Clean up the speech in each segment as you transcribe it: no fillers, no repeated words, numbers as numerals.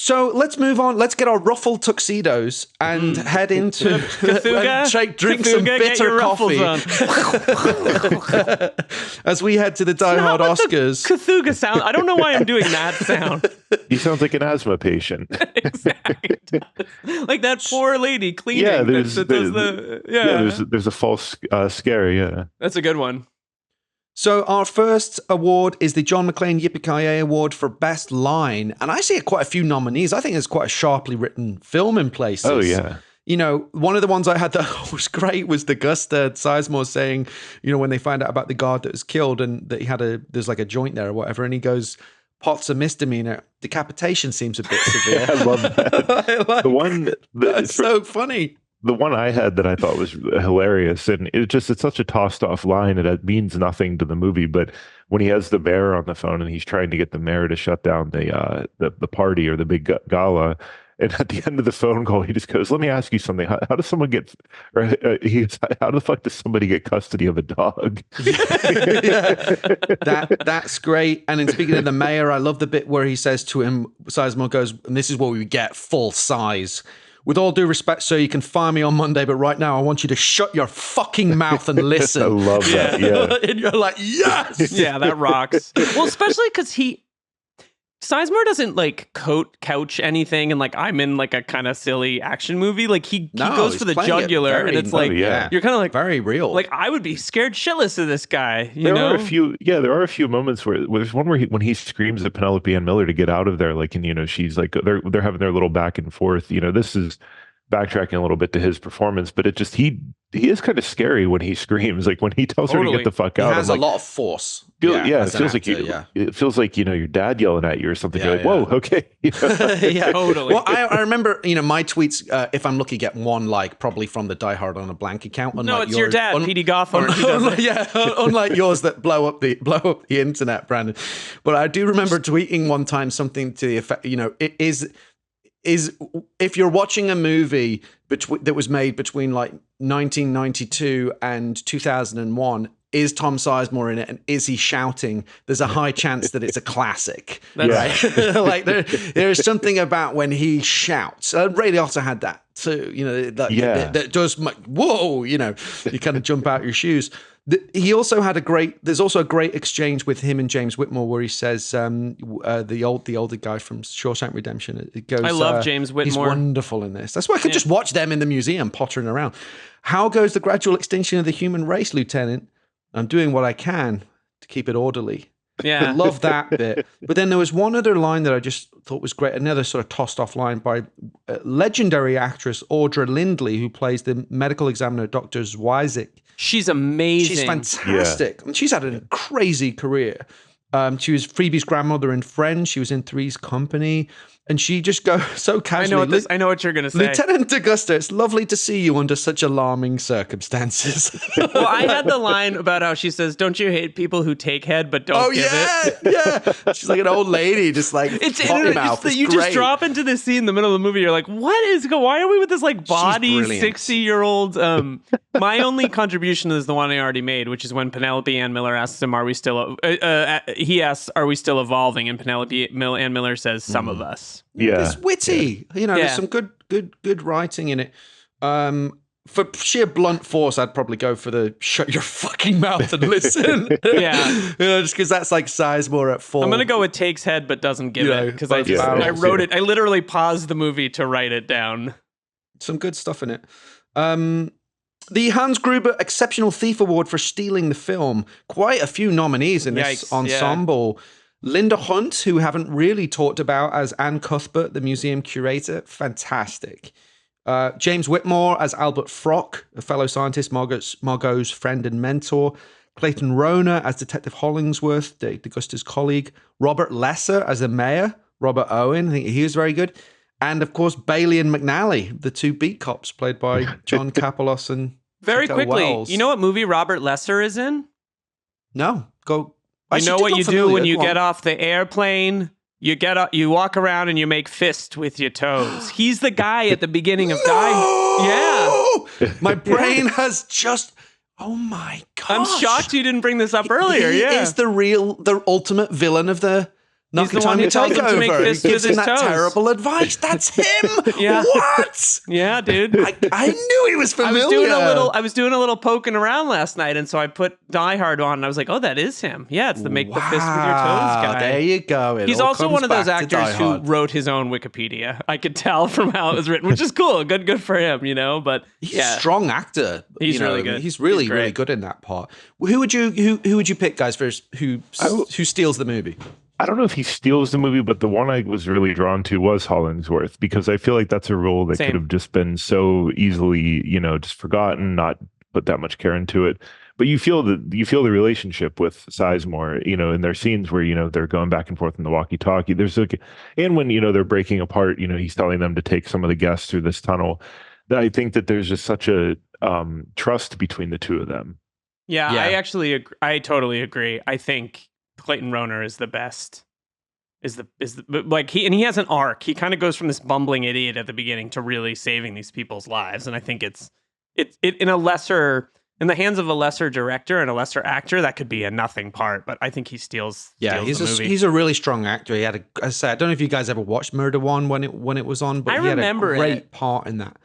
So let's move on. Let's get our ruffled tuxedos and head into and drink some bitter coffee as we head to the Die Hard Oscars. Cthulhu sound. I don't know why I'm doing that sound. He sounds like an asthma patient. Exactly. Like that poor lady cleaning. Yeah, there's a false scare. Yeah, that's a good one. So our first award is the John McClane Yippee Award for Best Line. And I see quite a few nominees. I think it's quite a sharply written film in places. Oh, yeah. You know, one of the ones I had that was great was the Gusta Sizemore saying, you know, when they find out about the guard that was killed and that there's like a joint there or whatever. And he goes, pot's a misdemeanor. Decapitation seems a bit severe. I love that. That's so funny. The one I had that I thought was hilarious, and it's such a tossed off line, and it means nothing to the movie. But when he has the mayor on the phone and he's trying to get the mayor to shut down the party or the big gala, and at the end of the phone call, he just goes, "Let me ask you something. How does someone get? Or how the fuck does somebody get custody of a dog?" That's great. And in speaking of the mayor, I love the bit where he says to him, Sizemore goes, "And this is what we get: full size. With all due respect, sir, you can fire me on Monday, but right now I want you to shut your fucking mouth and listen." I love that. Yeah. And you're like, yes. Yeah, that rocks. Well, especially because Sizemore doesn't like couch anything, and like I'm in like a kind of silly action movie. Like he goes for the jugular, and it's like you're kind of like very real. Like I would be scared shitless of this guy. There are a few moments where there's one where when he screams at Penelope Ann Miller to get out of there, like, and you know, she's like they're having their little back and forth. You know, this is backtracking a little bit to his performance, but it just he is kind of scary when he screams. Like when he tells her to get the fuck out. He has a lot of force. It feels like you know your dad yelling at you or something. You're like, whoa, okay. Yeah, totally. Well, I remember, you know, my tweets. If I'm lucky, get one like probably from the Die Hard on a Blank account. No, it's your dad, P.D. Gothorn. Unlike yours that blow up the internet, Brandon. But I do remember tweeting one time something to the effect, you know, it is if you're watching a movie that was made between like 1992 and 2001, is Tom Sizemore in it, and is he shouting? There's a high chance that it's a classic. Right? Like there is something about when he shouts. Ray Liotta had that too. You know, that does whoa. You know, you kind of jump out your shoes. He also had there's also a great exchange with him and James Whitmore where he says, the older guy from Shawshank Redemption, it goes, I love James Whitmore. He's wonderful in this. That's why I could just watch them in the museum pottering around. How goes the gradual extinction of the human race, Lieutenant? I'm doing what I can to keep it orderly. Yeah. I love that bit. But then there was one other line that I just thought was great. Another sort of tossed off line by legendary actress Audra Lindley, who plays the medical examiner, Dr. Zwiezic. She's amazing. She's fantastic. Yeah. And she's had a crazy career. She was Phoebe's grandmother in Friends. She was in Three's Company. And she just goes so casually. I know what you're going to say. Lieutenant Augusta, it's lovely to see you under such alarming circumstances. Well, I had the line about how she says, "Don't you hate people who take head but don't give it?" Yeah. She's like an old lady, just like mouth. You just drop into this scene in the middle of the movie. You're like, why are we with this like body 60-year-old? My only contribution is the one I already made, which is when Penelope Ann Miller asks him, "Are we still?" He asks, "Are we still evolving?" And Penelope Ann Miller says, "Some of us." Yeah, it's witty. Yeah. You know, there's some good writing in it. For sheer blunt force, I'd probably go for the "shut your fucking mouth and listen." Yeah, you know, just because that's like Sizemore at full. I'm gonna go with takes head but doesn't give it because I wrote it. I literally paused the movie to write it down. Some good stuff in it. The Hans Gruber Exceptional Thief Award for stealing the film. Quite a few nominees in this ensemble. Yeah. Linda Hunt, who we haven't really talked about, as Ann Cuthbert, the museum curator. Fantastic. James Whitmore as Albert Frock, a fellow scientist, Margot's friend and mentor. Clayton Rona as Detective Hollingsworth, Augusta's colleague. Robert Lesser as the mayor. Robert Owen, I think he was very good. And, of course, Bailey and McNally, the two beat cops, played by John Kapelos and Very Chico quickly, Wells. You know what movie Robert Lesser is in? No, go. You know what you do when you get off the airplane? You walk around and you make fists with your toes. He's the guy at the beginning of Yeah. My brain has just... Oh my gosh. I'm shocked you didn't bring this up earlier. He is the ultimate villain of the He's the one who tells him to make fists with his toes. Terrible advice. That's him. Yeah. What? Yeah, dude. I knew he was familiar. I was doing a little poking around last night, and so I put Die Hard on, and I was like, oh, that is him. Yeah, it's the make the fist with your toes guy. There you go. He's also one of those actors who wrote his own Wikipedia. I could tell from how it was written, which is cool. Good for him, but he's a strong actor. He's really good. He's really good in that part. Who would you pick, guys, for who steals the movie? I don't know if he steals the movie, but the one I was really drawn to was Hollingsworth, because I feel like that's a role that could have just been so easily, just forgotten, not put that much care into it. But you feel the relationship with Sizemore, in their scenes where, they're going back and forth in the walkie-talkie. And when, they're breaking apart, he's telling them to take some of the guests through this tunnel. That I think that there's just such a trust between the two of them. Yeah. I totally agree. I think Clayton Rohner is the best. He has an arc. He kind of goes from this bumbling idiot at the beginning to really saving these people's lives. And I think it's in the hands of a lesser director and a lesser actor, that could be a nothing part. But I think he steals. Yeah, he's a really strong actor. He had I don't know if you guys ever watched Murder One when it was on, but he had a great part in that.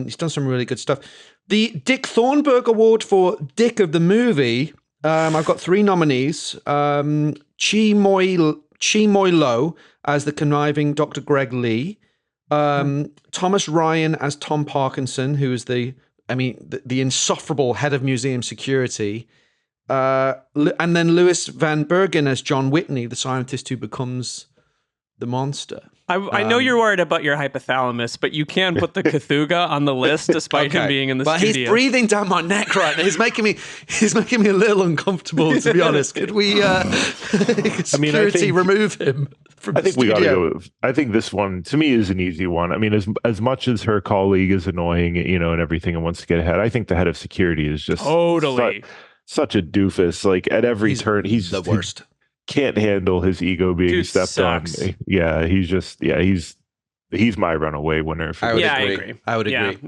He's done some really good stuff. The Dick Thornburg Award for Dick of the Movie. I've got 3 nominees. Chi Moi Lo as the conniving Dr. Greg Lee. Thomas Ryan as Tom Parkinson, who is the insufferable head of museum security. And then Louis Van Bergen as John Whitney, the scientist who becomes the monster. I know you're worried about your hypothalamus, but you can put the Cthulhu on the list despite him being in the studio. But he's breathing down my neck right now. He's making me a little uncomfortable, to be honest. Could we security remove him from the studio? We gotta go. I think this one to me is an easy one. I mean, as much as her colleague is annoying, and everything and wants to get ahead, I think the head of security is just totally such a doofus. Like at every turn, he's the worst. Can't handle his ego being stepped on. Yeah, he's my runaway winner. I agree. I would agree.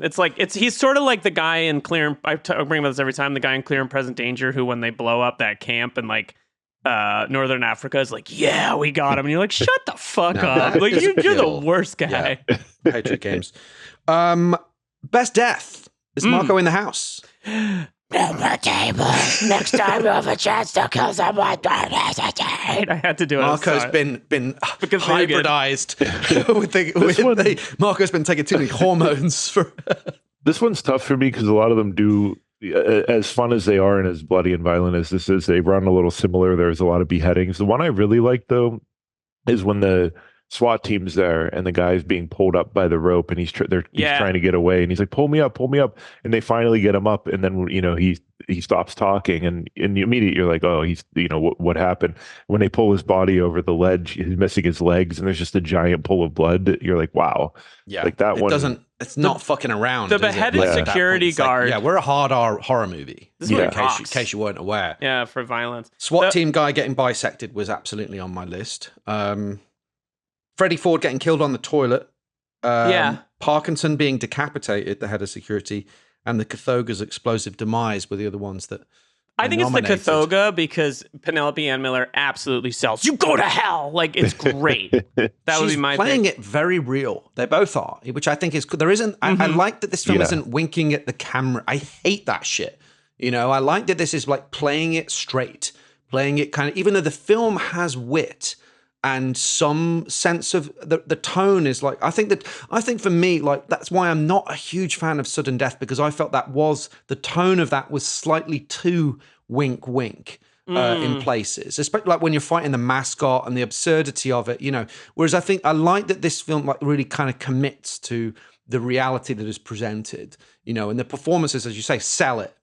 He's sort of like the guy in Clear. I bring about this every time. The guy in Clear and Present Danger, who when they blow up that camp in Northern Africa, is like, yeah, we got him, and you're like, shut the fuck up. Like you're the worst guy. Yeah. Patriot Games. Best death is Marco in the house. Number table. Next time you have a chance to kill someone, I had to do it. Marco's been hybridized. Marco's been taking too many hormones for. This one's tough for me because a lot of them do, as fun as they are and as bloody and violent as this is, they run a little similar. There's a lot of beheadings. The one I really like though is when the SWAT team's there and the guy's being pulled up by the rope and he's trying to get away and he's like, pull me up, and they finally get him up, and then he stops talking and immediately you're like, oh, he's what happened? When they pull his body over the ledge, he's missing his legs and there's just a giant pool of blood. You're like, wow. Yeah, like that it's not fucking around. The beheaded security guard. We're a hard horror movie. In case you weren't aware. Yeah, for violence. SWAT team guy getting bisected was absolutely on my list. Freddie Ford getting killed on the toilet. Parkinson being decapitated, the head of security, and the Cthulhu's explosive demise were the other ones that I think nominated. It's the Cthulhu because Penelope Ann Miller absolutely sells. You go to hell. Like, it's great. That would be my playing thing. It very real. They both are, which I think is there isn't. I like that this film isn't winking at the camera. I hate that shit. I like that this is like playing it straight, playing it kind of, even though the film has wit. And some sense of the tone is like, I think for me, like, that's why I'm not a huge fan of Sudden Death, because I felt the tone of that was slightly too wink in places, especially like when you're fighting the mascot and the absurdity of it, whereas I like that this film like really kind of commits to the reality that is presented, and the performances, as you say, sell it,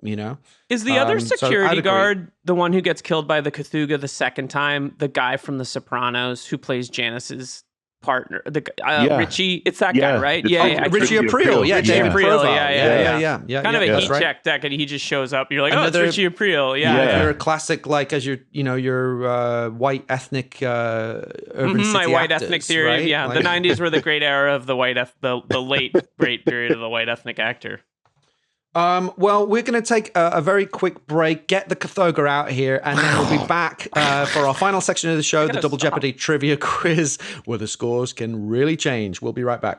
Is the other security guard the one who gets killed by the Cthulhu the second time, the guy from The Sopranos who plays Janice's partner, Richie? It's that guy, right? Richie Aprile. Yeah, David Aprile. Yeah. Kind of a heat check that he just shows up. You're like, it's Richie Aprile. They're a classic, like, as your white ethnic urban city my white actors, ethnic theory. right? Yeah, the 90s were the great era of the late great period of the white ethnic actor. Well, we're going to take a very quick break, get the Cathoga out here, and then we'll be back for our final section of the show, the Double Jeopardy trivia quiz, where the scores can really change. We'll be right back.